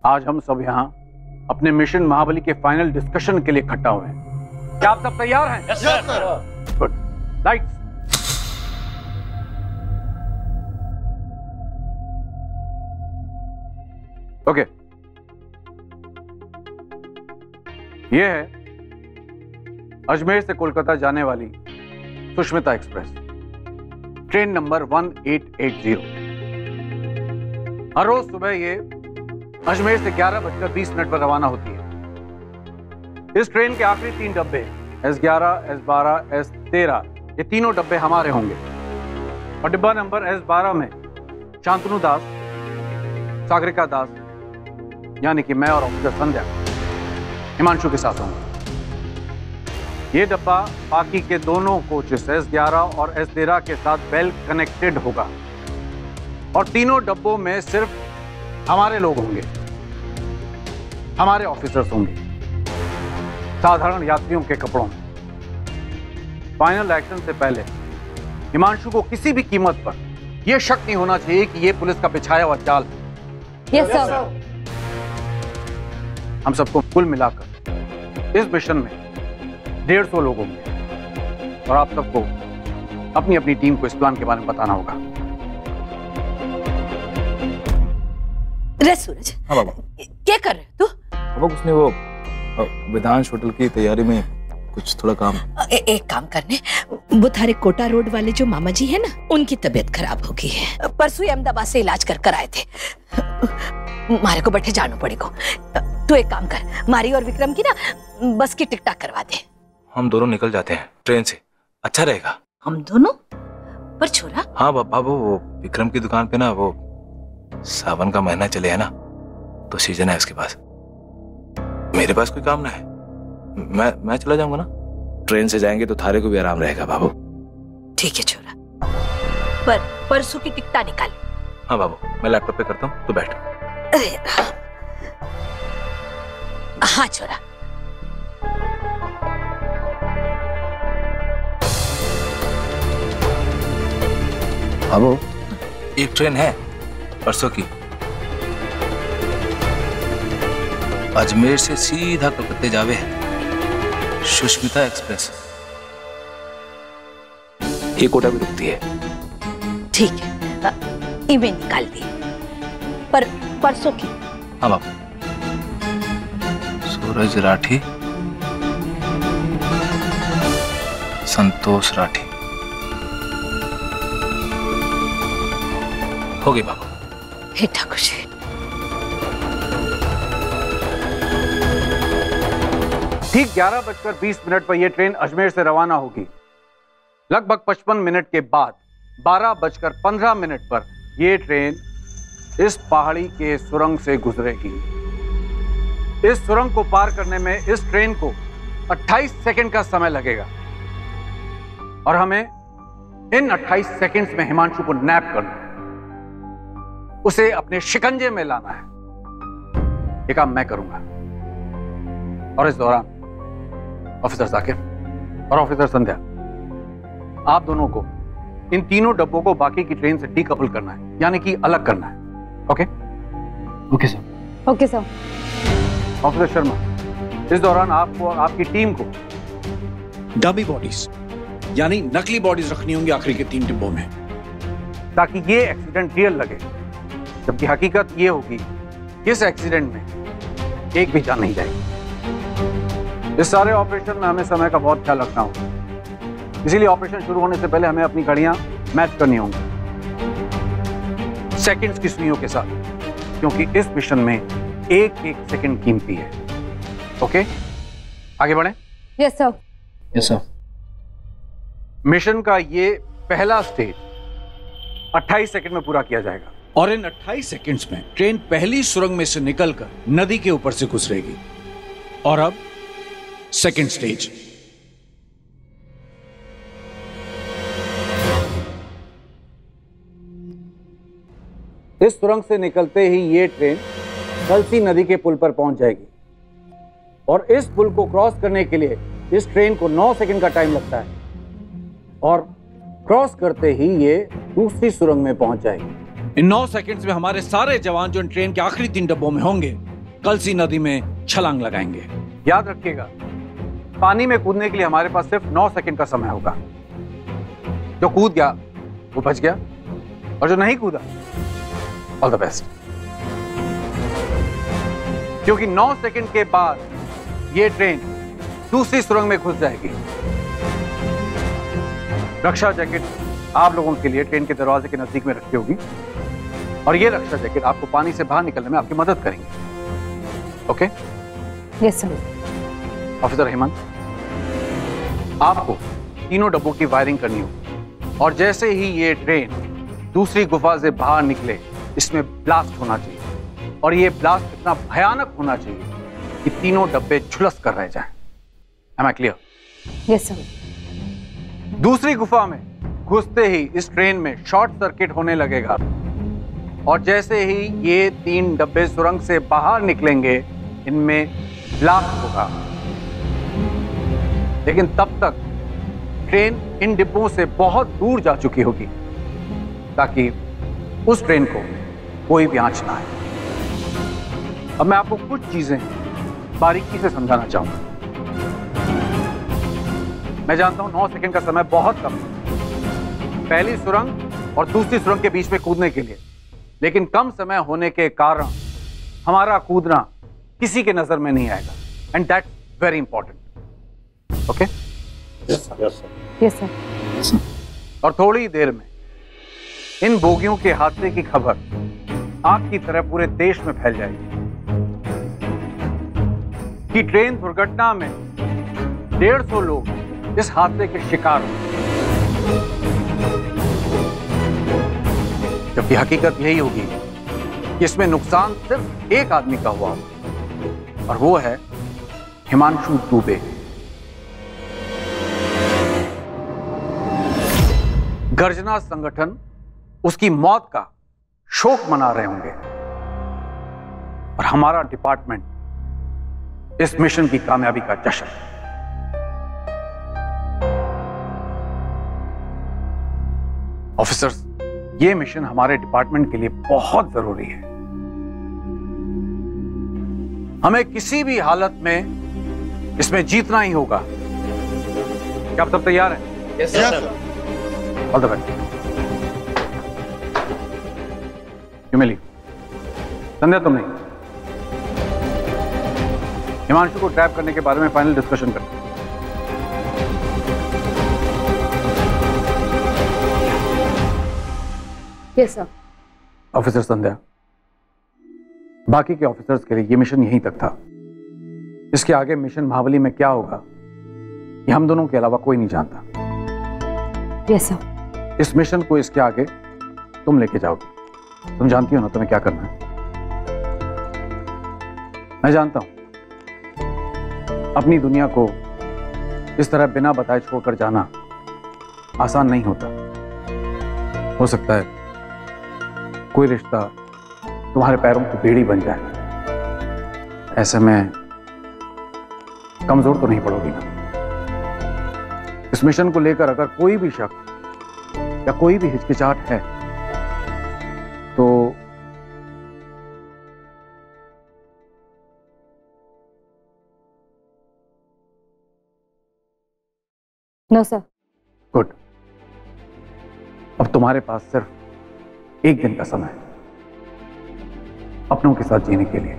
आज हम सब यहाँ अपने मिशन महाबली के फाइनल डिस्कशन के लिए इकट्ठा हुए हैं। क्या आप सब तैयार हैं? Yes sir. Good. Lights. Okay, ये है अजमेर से कोलकाता जाने वाली सुष्मिता एक्सप्रेस, ट्रेन नंबर 1880। हर रोज सुबह ये अजमेर से 11:20 पर रवाना होती है। इस ट्रेन के आखिरी 3 डब्बे S11, S12, S13, ये तीनों डब्बे हमारे होंगे और डिब्बा नंबर S12 में शांतनु दास, सागरिका दास यानी कि मैं और ऑफिसर संध्या हिमांशु के साथ होंगे। ये डब्बा बाकी के दोनों कोचेस S11 और S13 के साथ वेल कनेक्टेड होगा और तीनों डब्बों में सिर्फ हमारे लोग होंगे, हमारे ऑफिसर्स होंगे, साधारण यात्रियों के कपड़ों में। फाइनल एक्शन से पहले हिमांशु को किसी भी कीमत पर यह शक नहीं होना चाहिए कि यह पुलिस का बिछाया हुआ जाल है। Yes sir. हम सबको कुल मिलाकर इस मिशन में 150 लोग होंगे और आप सबको अपनी अपनी टीम को इस प्लान के बारे में बताना होगा। रे सूरज। हाँ बाबा। क्या कर रहे हो तू? बाबा कुछ नहीं, वो विधांश होटल की तैयारी में कुछ थोड़ा काम। एक काम करने, वो थारे कोटा रोड वाले जो मामा जी है ना, उनकी तबीयत खराब हो गई है। परसों अहमदाबाद से इलाज कर आए थे। मारे को बैठे जाना पड़ेगा। तू एक काम कर, मारी और विक्रम की ना बस की टिकट करवा दे। हम दोनों निकल जाते हैं ट्रेन से, अच्छा रहेगा। हम दोनों? पर छोरा? हाँ बाबू, वो विक्रम की दुकान पे ना वो सावन का महीना चले है ना, तो सीजन है उसके पास। मेरे पास कोई काम ना है, मैं चला जाऊंगा ना। ट्रेन से जाएंगे तो थारे को भी आराम रहेगा बाबू। ठीक है छोरा, पर परसों की टिकटा निकाल। हाँ बाबू, मैं लैपटॉप पे करता हूँ, तो बैठ। अरे हाँ छोरा। बाबू एक ट्रेन है परसों की, अजमेर से सीधा कलकत्ते जावे है, सुष्मिता एक्सप्रेस। ये कोटा भी रुकती है। ठीक है, इवें निकाल दी, पर परसों की। हाँ बाबू। सूरज राठी, संतोष राठी। हो गई बाबू। हे ठाकुर जी। ठीक 11:20 पर यह ट्रेन अजमेर से रवाना होगी। लगभग 55 मिनट के बाद 12:15 पर यह ट्रेन इस पहाड़ी के सुरंग से गुजरेगी। इस सुरंग को पार करने में इस ट्रेन को 28 सेकंड का समय लगेगा और हमें इन 28 सेकंड्स में हिमांशु को नैप करना है, उसे अपने शिकंजे में लाना है। ये काम मैं करूंगा और इस दौरान ऑफिसर जाकिर और ऑफिसर संध्या, आप दोनों को इन तीनों डब्बों को बाकी की ट्रेन से डीकपल करना है, यानी कि अलग करना है। Okay? Okay sir. Okay sir. Officer Sharma, इस दौरान आपको और आपकी टीम को डमी बॉडीज यानी नकली बॉडीज रखनी होंगी आखिरी के 3 डिब्बों में, ताकि ये एक्सीडेंट रियल लगे, जबकि हकीकत ये होगी कि इस एक्सीडेंट में एक भी जान नहीं जाएगी। इस सारे ऑपरेशन में हमें समय का बहुत ख्याल रखना होगा, इसीलिए ऑपरेशन शुरू होने से पहले हमें अपनी घड़ियां मैच करनी होंगी सेकंड्स की सुइयों के साथ, क्योंकि इस मिशन में एक सेकंड कीमती है। ओके, आगे बढ़े। Yes sir. Yes sir. Mission का ये पहला स्टेज 28 सेकंड में पूरा किया जाएगा और इन 28 सेकंड्स में ट्रेन पहली सुरंग में से निकलकर नदी के ऊपर से गुजरेगी। और अब सेकंड स्टेज। इस सुरंग से निकलते ही ये ट्रेन कलसी नदी के पुल पर पहुंच जाएगी और इस पुल को क्रॉस करने के लिए इस ट्रेन को 9 सेकंड का टाइम लगता है और क्रॉस करते ही ये दूसरी सुरंग में पहुंच जाएगी। इन 9 सेकंड्स में हमारे सारे जवान जो इन ट्रेन के आखिरी 3 डब्बों में होंगे कल सी नदी में छलांग लगाएंगे। याद रखिएगा, पानी में कूदने के लिए हमारे पास सिर्फ 9 सेकंड का समय होगा। जो कूद गया वो बच गया, और जो नहीं कूदा, ऑल द बेस्ट। क्योंकि 9 सेकंड के बाद ये ट्रेन दूसरी सुरंग में घुस जाएगी। रक्षा जैकेट आप लोगों के लिए ट्रेन के दरवाजे के नजदीक में रखी होगी, और ये रक्षा जैकेट आपको पानी से बाहर निकलने में आपकी मदद करेंगे। Okay? Yes sir. Officer Hemant, आपको तीनों डब्बों की वायरिंग करनी होगी, और जैसे ही ये ट्रेन दूसरी गुफा से बाहर निकले, इसमें ब्लास्ट होना चाहिए, और ये ब्लास्ट इतना भयानक होना चाहिए कि तीनों डब्बे झुलस कर रह जाएं। Am I clear? Yes sir. दूसरी गुफा में घुसते ही इस ट्रेन में शॉर्ट सर्किट होने लगेगा, और जैसे ही ये 3 डब्बे सुरंग से बाहर निकलेंगे, इनमें ब्लास्ट होगा। लेकिन तब तक ट्रेन इन डिब्बों से बहुत दूर जा चुकी होगी, ताकि उस ट्रेन को कोई भी आंच ना आए। अब मैं आपको कुछ चीजें बारीकी से समझाना चाहूंगा। मैं जानता हूं 9 सेकंड का समय बहुत कम है पहली सुरंग और दूसरी सुरंग के बीच में कूदने के लिए, लेकिन कम समय होने के कारण हमारा कूदना किसी के नजर में नहीं आएगा, and that's very important. Okay? Yes sir. और थोड़ी देर में इन बोगियों के हादसे की खबर आग की तरह पूरे देश में फैल जाएगी कि ट्रेन दुर्घटना में 150 लोग इस हादसे के शिकार हुए, जबकि हकीकत यही होगी कि इसमें नुकसान सिर्फ एक आदमी का हुआ, और वो है हिमांशु दुबे। गर्जना संगठन उसकी मौत का शोक मना रहे होंगे, और हमारा डिपार्टमेंट इस मिशन की कामयाबी का जश्न। ऑफिसर्स, ये मिशन हमारे डिपार्टमेंट के लिए बहुत जरूरी है। हमें किसी भी हालत में इसमें जीतना ही होगा। क्या आप सब तैयार हैं? Yes sir. All the best. You may leave. Sandhya, तुम नहीं। हिमांशु को ट्रैप करने के बारे में फाइनल डिस्कशन करते हैं। Yes sir. ऑफिसर संध्या, बाकी के ऑफिसर्स के लिए ये मिशन यहीं तक था। इसके आगे मिशन महाबली में क्या होगा, ये हम दोनों के अलावा कोई नहीं जानता। Yes sir. इस मिशन को इसके आगे तुम लेके जाओगे। तुम जानती हो ना तुम्हें क्या करना है। मैं जानता हूं अपनी दुनिया को इस तरह बिना बताए छोड़कर जाना आसान नहीं होता। हो सकता है कोई रिश्ता तुम्हारे पैरों की बेड़ी बन जाए। ऐसे में कमजोर तो नहीं पड़ोगी ना। इस मिशन को लेकर अगर कोई भी शक या कोई भी हिचकिचाहट है तो नो सर। गुड। अब तुम्हारे पास सिर्फ एक दिन का समय है अपनों के साथ जीने के लिए।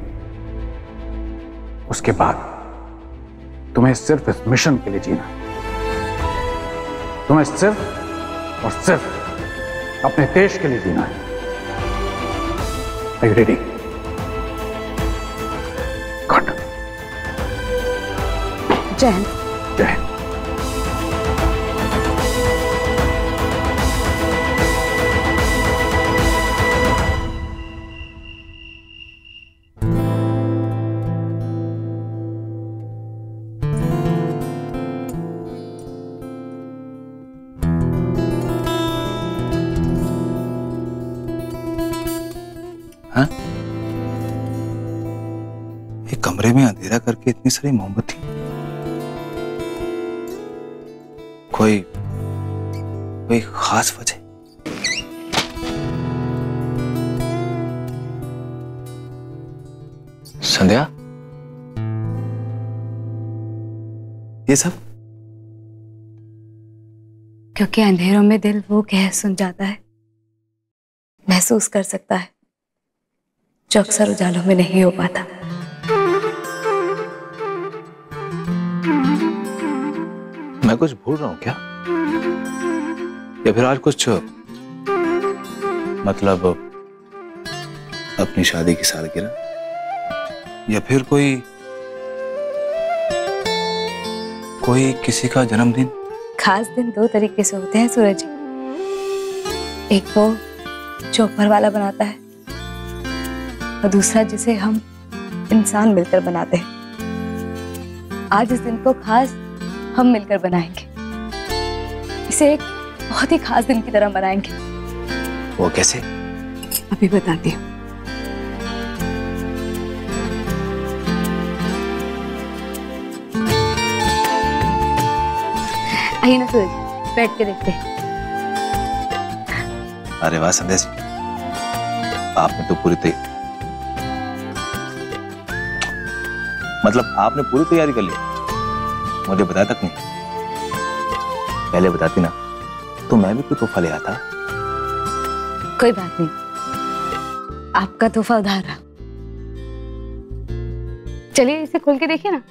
उसके बाद तुम्हें सिर्फ इस मिशन के लिए जीना है। तुम्हें सिर्फ और सिर्फ अपने देश के लिए जीना है। Are you ready? Good. जय हिंद। जय हिंद। एक कमरे में अंधेरा करके इतनी सारी मोमबत्ती, कोई खास वजह? संध्या, ये सब क्योंकि अंधेरों में दिल वो कह सुन जाता है, महसूस कर सकता है, जो अक्सर उजालों में नहीं हो पाता। मैं कुछ भूल रहा हूं क्या? या फिर आज कुछ मतलब अपनी शादी की सालगिरह, या फिर कोई किसी का जन्मदिन? खास दिन दो तरीके से होते हैं सूरज। एक वो जो ऊपर वाला बनाता है, और दूसरा जिसे हम इंसान मिलकर बनाते हैं। आज इस दिन को खास हम मिलकर बनाएंगे, इसे एक बहुत ही खास दिन की तरह मनाएंगे। वो कैसे? अभी बताती हूँ। आइए ना सूरज, बैठ के देखते हैं। अरे वाह संध्या जी, आपने तो आपने पूरी तैयारी कर ली, मुझे बताया तक नहीं। पहले बताती ना तो मैं भी कोई तोहफा ले आता। कोई बात नहीं, आपका तोहफा उधार रहा। चलिए इसे खोल के देखिए ना।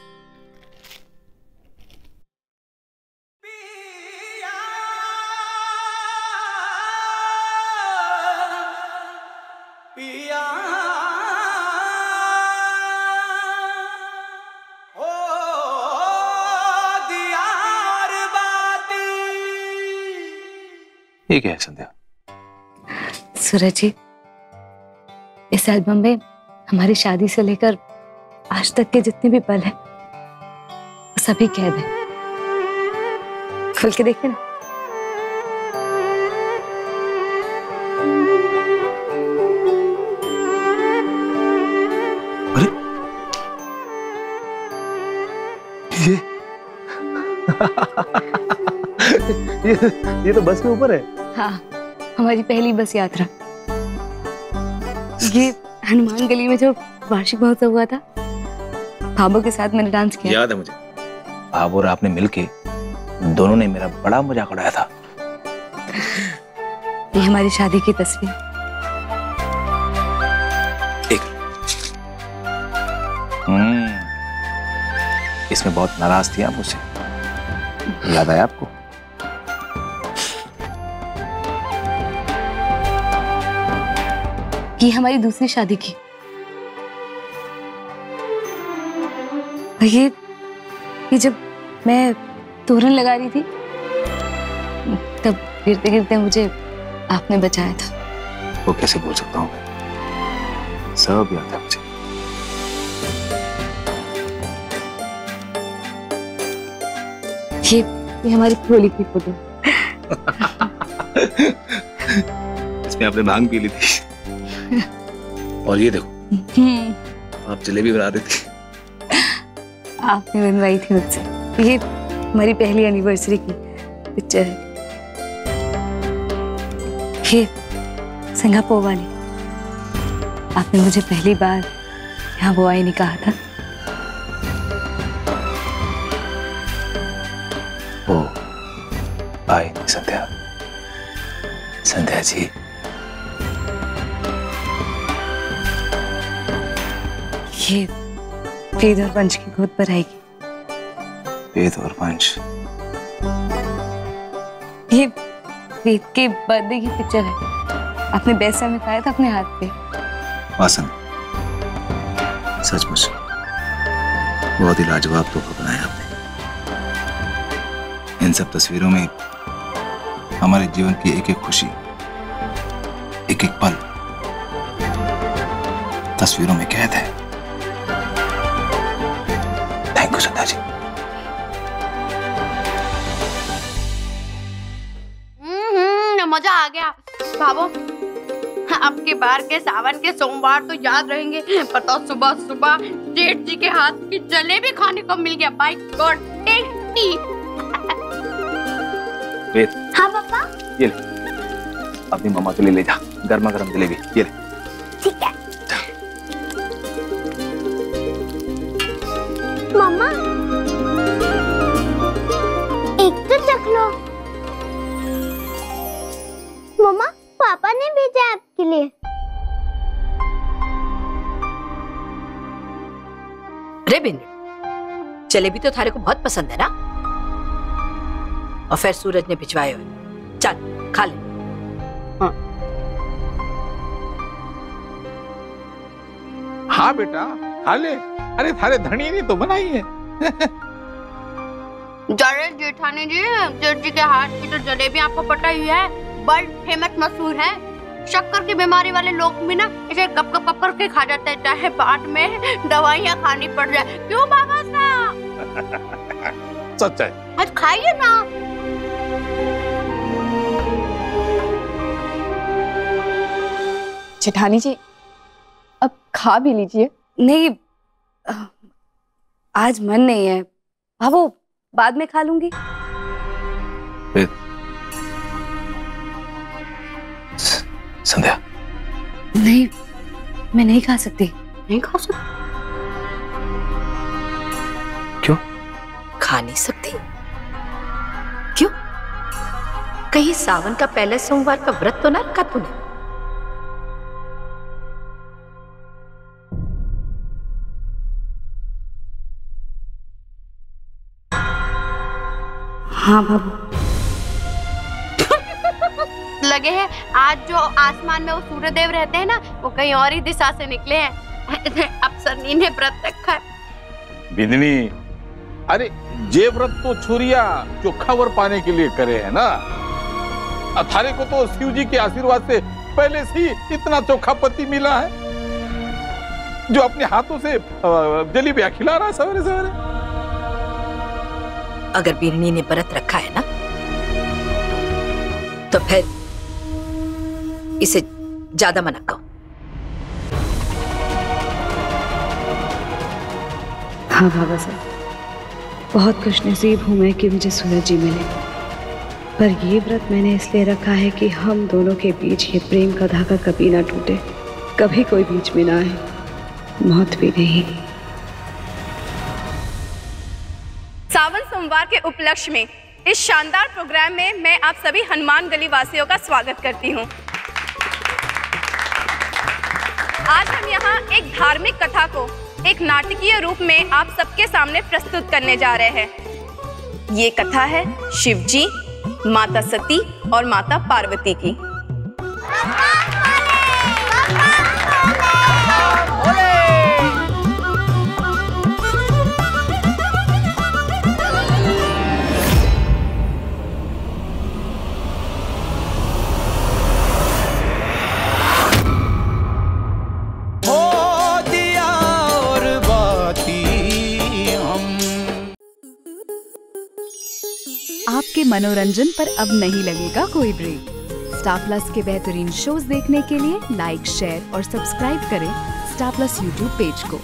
ये क्या है संध्या? सूरज जी, इस एल्बम में हमारी शादी से लेकर आज तक के जितने भी पल हैं, वो सभी कैद हैं। खोल के देखिए ना। अरे ये तो बस के ऊपर है। हाँ, हमारी पहली बस यात्रा। ये हनुमान गली में जो वार्षिक महोत्सव हुआ था, भाभो के साथ मैंने डांस किया। याद है मुझे, भाभो और आपने मिलके दोनों ने मेरा बड़ा मजाक उड़ाया था। ये हमारी शादी की तस्वीर। इसमें बहुत नाराज थी आप मुझसे, याद आया आपको? ये हमारी दूसरी शादी की। ये जब मैं तोरण लगा रही थी, तब गिरते गिरते मुझे आपने बचाया था। वो कैसे भूल सकता हूँ मैं, सब याद है मुझे। ये हमारी होली की फोटो। इसमें आपने भांग पी ली थी। और ये देखो, आप जलेबी बना रही थी। आपने बनवाई थी मुझसे। ये हमारी पहली एनिवर्सरी की पिक्चर है। ये सिंगापुर वाली, आपने मुझे पहली बार यहाँ वो आई नहीं कहा था। ओ आई संध्या, संध्या जी। ये वेद और वंश की गोद पर आएगी। वेद और वंश? ये वेद के बर्थडे की पिक्चर है, आपने बेस्ट में खाया था अपने हाथ पे। वासन, सचमुच बहुत ही लाजवाब तोहफा बनाया आपने। इन सब तस्वीरों में हमारे जीवन की एक एक खुशी, एक एक पल तस्वीरों में कैद है। Thank you Sandhya ji. मजा आ गया भाभो। अब की बार के सावन के सोमवार तो याद रहेंगे। पता सुबह सुबह जेठ जी के हाथ की जलेबी खाने को मिल गया। By God tasty. वेद। हाँ पापा। ये ले, अपनी मम्मा के लिए ले जा गर्मा गर्म जलेबी। ये ले। ठीक है। मम्मा एक तो चख लो। मम्मा पापा ने भेजा है आपके लिए। अरे बिन, जलेबी तो थारे को बहुत पसंद है ना, और फिर सूरज ने भिजवाए हुए। चल खा ले। हाँ बेटा खा ले। अरे थारे धनी ने तो बनाई है। जरे जेठानी जी, जेठ जी के हाथ की तो जलेबी आपको पता ही है, वर्ल्ड फेमस मशहूर है। शक्कर की बीमारी वाले लोग भी ना इसे गप गप गप करके खा जाते हैं, चाहे बाद में दवाइयाँ खानी पड़ जाए। क्यों बाबा साहब? सच है। आज खाइए ना। जेठानी जी अब खा भी लीजिए। नहीं आज मन नहीं है, हाँ वो बाद में खा लूंगी। संध्या नहीं मैं नहीं खा सकती। नहीं खा सकती? क्यों? खा नहीं सकती? क्यों? कहीं सावन का पहला सोमवार का व्रत तो ना रखा तूने? हाँ बाबू। लगे हैं आज जो आसमान में वो सूर्य देव रहते हैं ना, वो कहीं और ही दिशा से निकले हैं। अप्सरनी ने व्रत रखा है। बिंदनी, अरे जे व्रत तो छोरिया चोखावर पाने के लिए करे है ना। थारे को तो शिव जी के आशीर्वाद से पहले से ही इतना चोखा पति मिला है, जो अपने हाथों से जलेबियां खिला रहा है सवेरे सवेरे। अगर बीरनी ने व्रत रखा है ना, तो फिर इसे ज्यादा मना करो। हाँ बाबा साहब, बहुत खुशनसीब हूं मैं कि मुझे सूरज जी मिले, पर ये व्रत मैंने इसलिए रखा है कि हम दोनों के बीच ये प्रेम का धागा कभी ना टूटे, कभी कोई बीच में ना आए, मौत भी नहीं। सावन सोमवार के उपलक्ष्य में इस शानदार प्रोग्राम में मैं आप सभी हनुमान गली वासियों का स्वागत करती हूं। आज हम यहाँ एक धार्मिक कथा को एक नाटकीय रूप में आप सबके सामने प्रस्तुत करने जा रहे हैं। ये कथा है शिव जी, माता सती और माता पार्वती की। आपके मनोरंजन पर अब नहीं लगेगा कोई ब्रेक। स्टार प्लस के बेहतरीन शोज देखने के लिए लाइक, शेयर और सब्सक्राइब करें स्टार प्लस यूट्यूब पेज को।